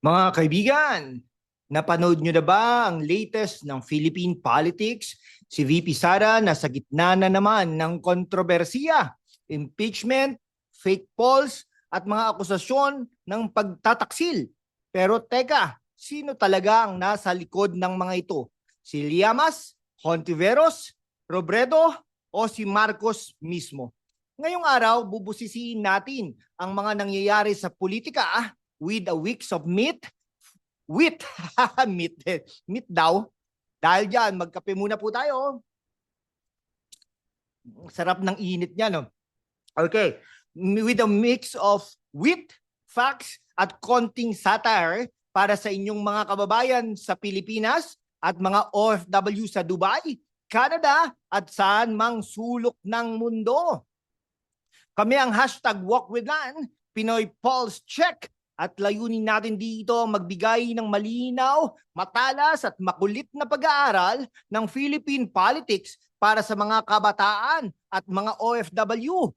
Mga kaibigan, napanood nyo na ba ang latest ng Philippine politics? Si VP Sara nasa gitna na naman ng kontrobersiya, impeachment, fake polls, at mga akusasyon ng pagtataksil. Pero teka, sino talaga ang nasa likod ng mga ito? Si Llamas, Hontiveros, Robredo, o si Marcos mismo? Ngayong araw, bubusisiin natin ang mga nangyayari sa politika with a weeks of meat, wheat, meat daw. Dahil dyan, magkape muna po tayo. Sarap ng init niya, no? Okay, with a mix of wheat, facts, at konting satire para sa inyong mga kababayan sa Pilipinas at mga OFW sa Dubai, Canada, at saan mang sulok ng mundo. Kami ang hashtag #WalkWithLan, Pinoy Pulse Check, at layunin natin dito magbigay ng malinaw, matalas at makulit na pag-aaral ng Philippine politics para sa mga kabataan at mga OFW.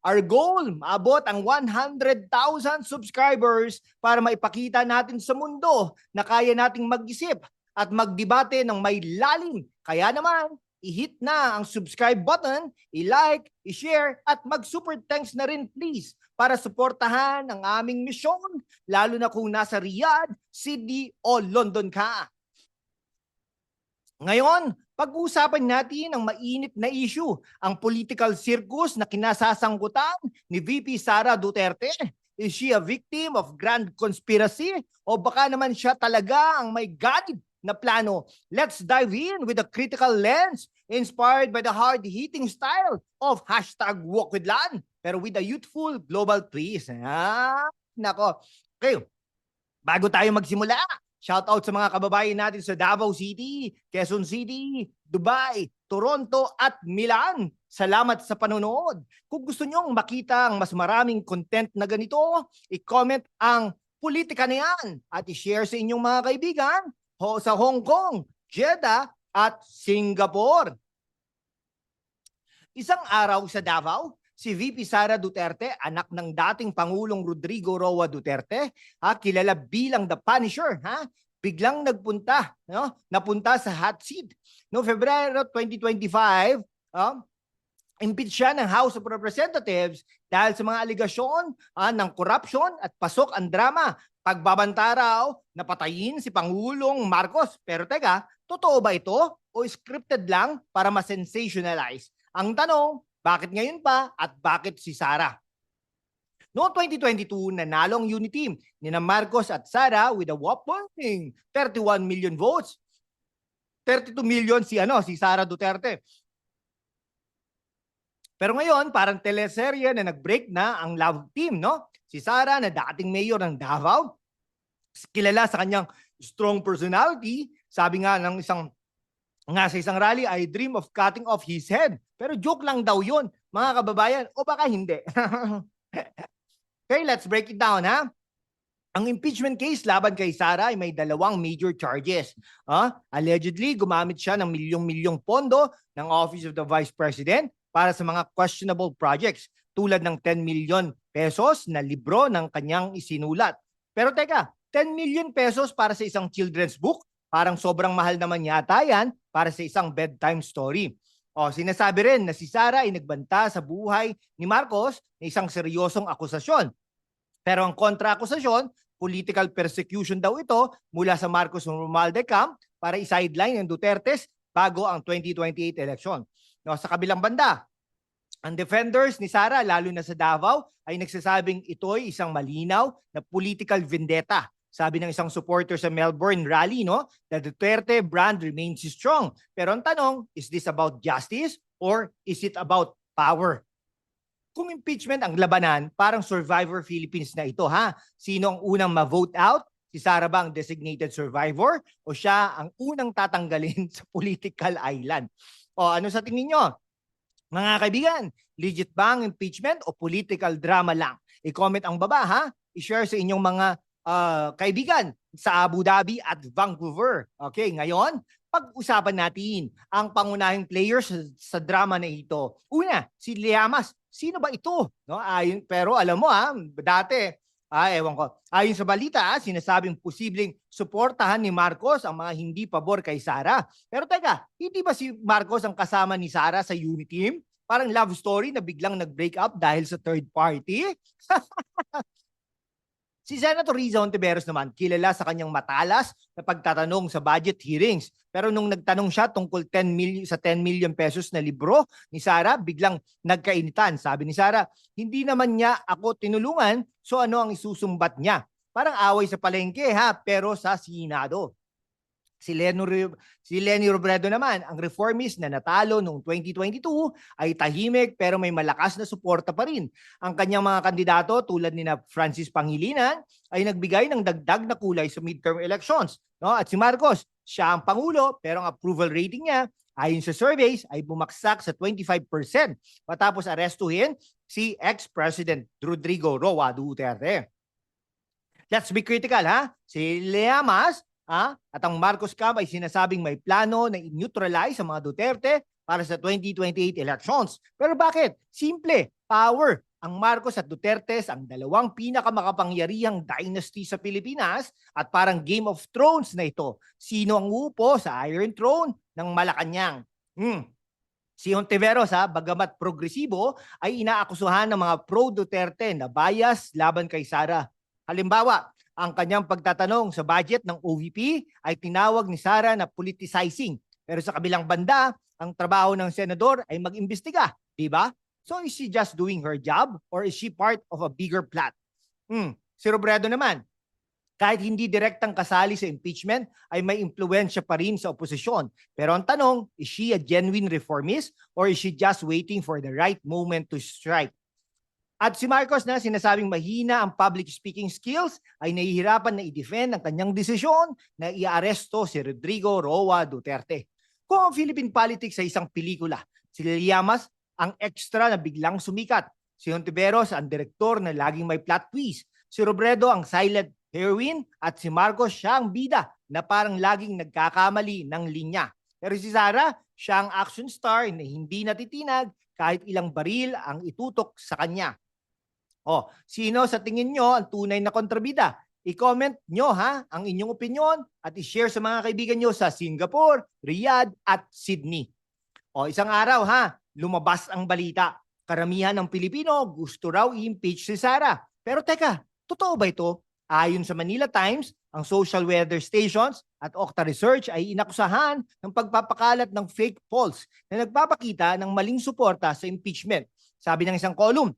Our goal, maabot ang 100,000 subscribers para maipakita natin sa mundo na kaya nating mag-isip at magdebate ng may lalim. Kaya naman, i-hit na ang subscribe button, i-like, i-share, at mag-super thanks na rin please para suportahan ang aming misyon, lalo na kung nasa Riyadh, Sydney o London ka. Ngayon, pag-uusapan natin ang mainit na issue, ang political circus na kinasasangkutan ni VP Sara Duterte. Is she a victim of grand conspiracy o baka naman siya talaga ang may ganib na plano? Let's dive in with a critical lens inspired by the hard-hitting style of hashtag #WalkWithLan, pero with a youthful global twist. Nako. Okay, bago tayo magsimula, shout out sa mga kababayan natin sa Davao City, Quezon City, Dubai, Toronto at Milan. Salamat sa panonood. Kung gusto nyong makita ang mas maraming content na ganito, i-comment ang politika na yan at i-share sa inyong mga kaibigan sa Hong Kong, Jeddah at Singapore. Isang araw sa Davao, si VP Sara Duterte, anak ng dating Pangulong Rodrigo Roa Duterte, kilala bilang The Punisher, biglang napunta sa hot seat. No Febrero 2025, impeach siya ng House of Representatives dahil sa mga aligasyon ng corruption at pasok ang drama. Pagbabanta raw na patayin si Pangulong Marcos. Pero teka, totoo ba ito o scripted lang para ma-sensationalize? Ang tanong, bakit ngayon pa at bakit si Sara? Noong 2022, nanalo ang unity team ni Marcos at Sara with a whopping 31 million votes. 32 million si Sara Duterte. Pero ngayon, parang teleserye na nag-break na ang love team, no? Si Sara na dating mayor ng Davao, kilala sa kanyang strong personality, sabi nga sa isang rally, I dream of cutting off his head. Pero joke lang daw yun, mga kababayan, o baka hindi. Okay, let's break it down, Ang impeachment case laban kay Sara ay may dalawang major charges. Allegedly, gumamit siya ng milyong-milyong pondo ng Office of the Vice President para sa mga questionable projects tulad ng 10 million pesos na libro ng kanyang isinulat. Pero teka, 10 million pesos para sa isang children's book? Parang sobrang mahal naman yata yan para sa isang bedtime story. Sinasabi rin na si Sara ay nagbanta sa buhay ni Marcos na isang seryosong akusasyon. Pero ang kontra-akusasyon, political persecution daw ito mula sa Marcos Romualdez camp para i-sideline ng Dutertes bago ang 2028 election. Sa kabilang banda, ang defenders ni Sara, lalo na sa Davao, ay nagsasabing ito'y isang malinaw na political vendetta. Sabi ng isang supporter sa Melbourne rally, the Duterte brand remains strong. Pero ang tanong, is this about justice or is it about power? Kung impeachment ang labanan, parang Survivor Philippines na ito, Sino ang unang ma-vote out? Si Sara ba ang designated survivor o siya ang unang tatanggalin sa political island? Ano sa tingin nyo? Mga kaibigan, legit ba ang impeachment o political drama lang? I-comment ang baba, I-share sa inyong mga kaibigan sa Abu Dhabi at Vancouver. Okay, ngayon, pag-usapan natin ang pangunahing players sa drama na ito. Una, si Llamas. Sino ba ito? Pero alam mo dati Ewan ko. Ayon sa balita, sinasabing posibleng suportahan ni Marcos ang mga hindi pabor kay Sara. Pero teka, hindi ba si Marcos ang kasama ni Sara sa unity team? Parang love story na biglang nag-break up dahil sa third party? Si Senator Riza Hontiveros naman, kilala sa kanyang matalas na pagtatanong sa budget hearings. Pero nung nagtanong siya tungkol 10 million, sa 10 million pesos na libro ni Sara, biglang nagkainitan. Sabi ni Sara, hindi naman niya ako tinulungan, so ano ang isusumbat niya? Parang away sa palengke ha, pero sa Senado. Si Leni Robredo naman, ang reformist na natalo noong 2022 ay tahimik pero may malakas na suporta pa rin. Ang kanyang mga kandidato tulad ni na Francis Pangilinan ay nagbigay ng dagdag na kulay sa midterm elections. No? At si Marcos, siya ang pangulo pero ang approval rating niya ayon sa surveys ay bumagsak sa 25% matapos arestuhin si ex-President Rodrigo Roa Duterte. Let's be critical ha. Si Leamas at ang Marcos camp ay sinasabing may plano na i-neutralize ang mga Duterte para sa 2028 elections. Pero bakit? Simple, power. Ang Marcos at Duterte ang dalawang pinakamakapangyarihang dynasty sa Pilipinas at parang Game of Thrones na ito. Sino ang uupo sa Iron Throne ng Malacanang? Si Hontiveros, bagamat progresibo, ay inaakusahan ng mga pro-Duterte na bias laban kay Sara. Halimbawa, ang kanyang pagtatanong sa budget ng OVP ay tinawag ni Sara na politicizing. Pero sa kabilang banda, ang trabaho ng senador ay mag-imbestiga, di ba? So is she just doing her job or is she part of a bigger plot? Si Robredo naman, kahit hindi direktang kasali sa impeachment, ay may impluwensya pa rin sa oposisyon. Pero ang tanong, is she a genuine reformist or is she just waiting for the right moment to strike? At si Marcos na sinasabing mahina ang public speaking skills ay nahihirapan na i-defend ang kanyang desisyon na i-aresto si Rodrigo Roa Duterte. Kung ang Philippine politics ay isang pelikula, si Llamas ang extra na biglang sumikat. Si Hontiveros ang direktor na laging may plot twist. Si Robredo ang silent heroine at si Marcos siya ang bida na parang laging nagkakamali ng linya. Pero si Sara, siya ang action star na hindi natitinag kahit ilang baril ang itutok sa kanya. Sino sa tingin nyo ang tunay na kontrabida? I-comment nyo ang inyong opinion at i-share sa mga kaibigan nyo sa Singapore, Riyadh at Sydney. Isang araw lumabas ang balita. Karamihan ng Pilipino gusto raw i-impeach si Sara. Pero teka, totoo ba ito? Ayon sa Manila Times, ang social weather stations at Okta Research ay inakusahan ng pagpapakalat ng fake polls na nagpapakita ng maling suporta sa impeachment. Sabi ng isang column,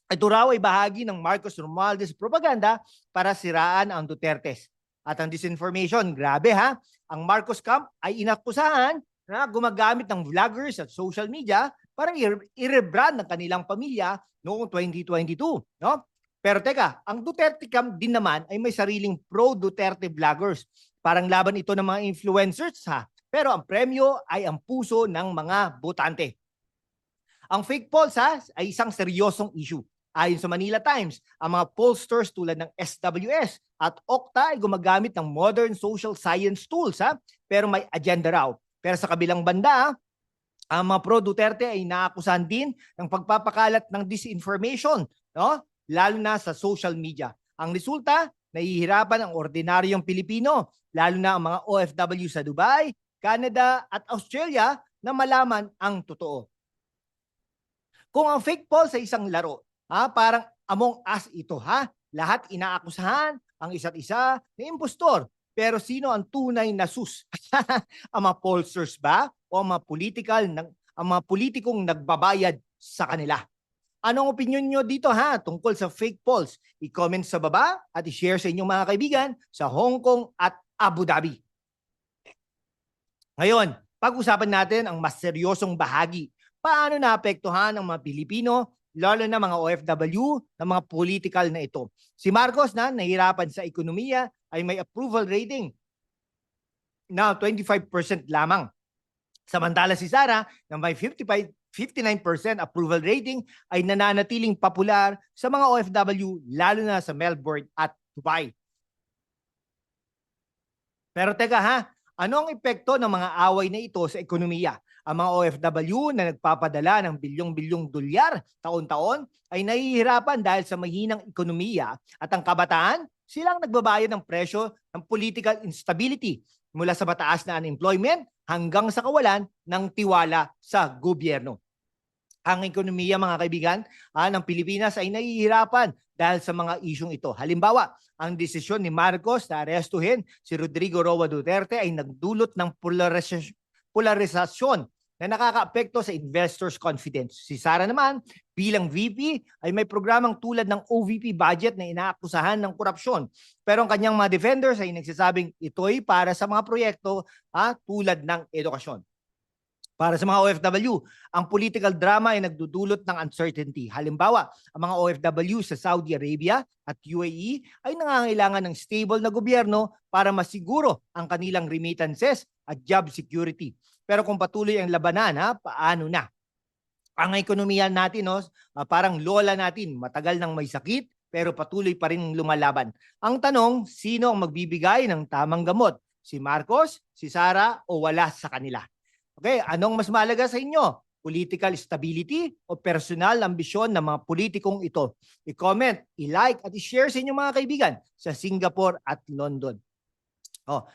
ito raw ay bahagi ng Marcos Romualdez propaganda para siraan ang Dutertes. At ang disinformation, grabe ang Marcos camp ay inakusahan na gumagamit ng vloggers at social media para i-rebrand ng kanilang pamilya noong 2022. No? Pero teka, ang Duterte camp din naman ay may sariling pro-Duterte vloggers. Parang laban ito ng mga influencers Pero ang premyo ay ang puso ng mga botante. Ang fake polls ay isang seryosong issue. Ayon sa Manila Times, ang mga pollsters tulad ng SWS at Okta ay gumagamit ng modern social science tools pero may agenda raw. Pero sa kabilang banda, ang mga pro-Duterte ay naakusahan din ng pagpapakalat ng disinformation, no? Lalo na sa social media. Ang resulta, nahihirapan ang ordinaryong Pilipino, lalo na ang mga OFW sa Dubai, Canada at Australia na malaman ang totoo. Kung ang fake polls ay isang laro, parang Among Us ito Lahat inaakusahan ang isa't isa na impostor. Pero sino ang tunay na sus? Ang mga pollsters ba o ang mga politikong nagbabayad sa kanila? Anong opinion nyo dito tungkol sa fake polls? I-comment sa baba at i-share sa inyong mga kaibigan sa Hong Kong at Abu Dhabi. Ngayon, pag-usapan natin ang mas seryosong bahagi. Paano naapektuhan ng mga Pilipino, lalo na mga OFW, ng mga political na ito? Si Marcos na nahirapan sa ekonomiya ay may approval rating na 25% lamang. Samantala si Sara na may 59% approval rating ay nananatiling popular sa mga OFW lalo na sa Melbourne at Dubai. Pero teka ano ang epekto ng mga away na ito sa ekonomiya? Ang mga OFW na nagpapadala ng bilyong-bilyong dolyar taon-taon ay nahihirapan dahil sa mahinang ekonomiya at ang kabataan, silang nagbabayad ng presyo ng political instability mula sa mataas na unemployment hanggang sa kawalan ng tiwala sa gobyerno. Ang ekonomiya, mga kaibigan, ng Pilipinas ay nahihirapan dahil sa mga isyong ito. Halimbawa, ang desisyon ni Marcos na arestuhin si Rodrigo Roa Duterte ay nagdulot ng polarisasyon na nakakaapekto sa investors' confidence. Si Sara naman, bilang VP, ay may programang tulad ng OVP budget na inaakusahan ng korupsyon. Pero ang kanyang mga defenders ay nagsasabing ito'y para sa mga proyekto tulad ng edukasyon. Para sa mga OFW, ang political drama ay nagdudulot ng uncertainty. Halimbawa, ang mga OFW sa Saudi Arabia at UAE ay nangangailangan ng stable na gobyerno para masiguro ang kanilang remittances at job security. Pero kung patuloy ang labanan, paano na? Ang ekonomiya natin, parang lola natin, matagal nang may sakit pero patuloy pa rin lumalaban. Ang tanong, sino ang magbibigay ng tamang gamot? Si Marcos, si Sara o wala sa kanila? Okay, anong mas mahalaga sa inyo? Political stability o personal ambisyon ng mga politikong ito? I-comment, i-like at i-share sa inyong mga kaibigan sa Singapore at London.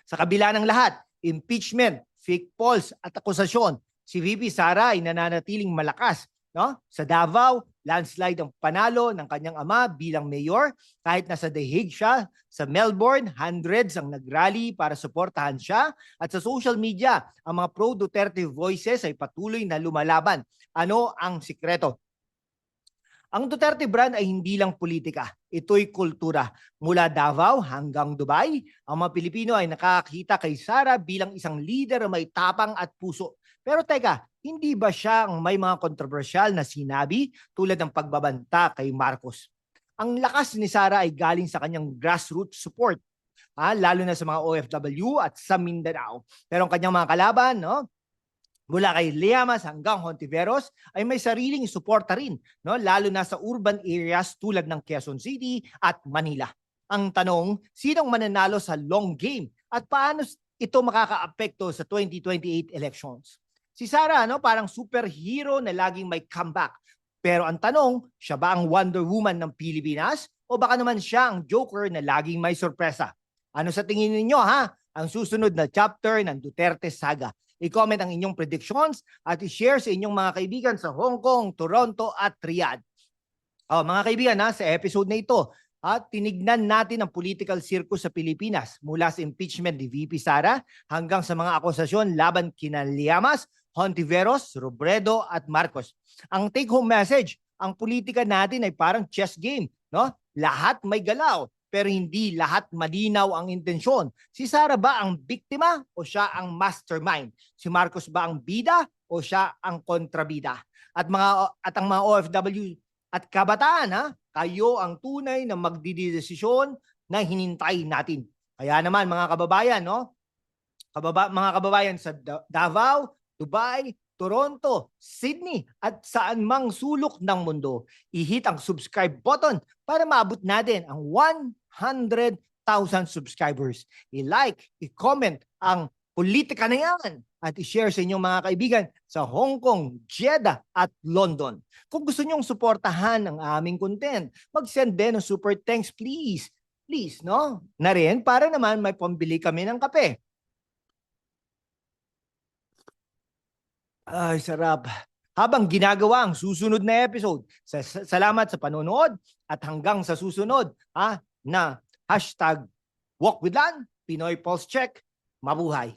Sa kabila ng lahat, impeachment, fake polls at akusasyon, si VP Sara ay nananatiling malakas. Sa Davao, landslide ang panalo ng kanyang ama bilang mayor. Kahit nasa The Hague siya, sa Melbourne, hundreds ang nagrally para suportahan siya. At sa social media, ang mga pro-Duterte voices ay patuloy na lumalaban. Ano ang sikreto? Ang Duterte brand ay hindi lang politika. Ito'y kultura. Mula Davao hanggang Dubai, ang mga Pilipino ay nakakita kay Sara bilang isang leader na may tapang at puso. Pero teka, hindi ba siya ang may mga kontrobersyal na sinabi tulad ng pagbabanta kay Marcos? Ang lakas ni Sara ay galing sa kanyang grassroots support, lalo na sa mga OFW at sa Mindanao. Pero ang kanyang mga kalaban, mula kay Liamas hanggang Hontiveros, ay may sariling suporta rin, lalo na sa urban areas tulad ng Quezon City at Manila. Ang tanong, sinong mananalo sa long game at paano ito makakaapekto sa 2028 elections? Si Sara, parang superhero na laging may comeback. Pero ang tanong, siya ba ang Wonder Woman ng Pilipinas o baka naman siya ang Joker na laging may sorpresa? Ano sa tingin ninyo, ang susunod na chapter ng Duterte saga? I-comment ang inyong predictions at i-share sa inyong mga kaibigan sa Hong Kong, Toronto at Riyadh. Mga kaibigan, sa episode na ito, tinignan natin ang political circus sa Pilipinas mula sa impeachment ni VP Sara hanggang sa mga akusasyon laban kina Liamas, Hontiveros, Robredo at Marcos. Ang take-home message, ang politika natin ay parang chess game. Lahat may galaw, pero hindi lahat malinaw ang intensyon. Si Sara ba ang biktima o siya ang mastermind? Si Marcos ba ang bida o siya ang kontrabida? At ang mga OFW at kabataan, kayo ang tunay na magdidesisyon na hinintay natin. Kaya naman mga kababayan, mga kababayan sa Davao, Dubai, Toronto, Sydney at saan mang sulok ng mundo, i-hit ang subscribe button para maabot natin ang 100,000 subscribers. I-like, i-comment ang politika na yan at i-share sa inyong mga kaibigan sa Hong Kong, Jeddah at London. Kung gusto nyong suportahan ang aming content, mag-send din ng super thanks please. Please, na rin para naman may pambili kami ng kape. Ay, sarap. Habang ginagawa ang susunod na episode, salamat sa panonood at hanggang sa susunod na #WalkWithLan, Pinoy Pulse Check, mabuhay.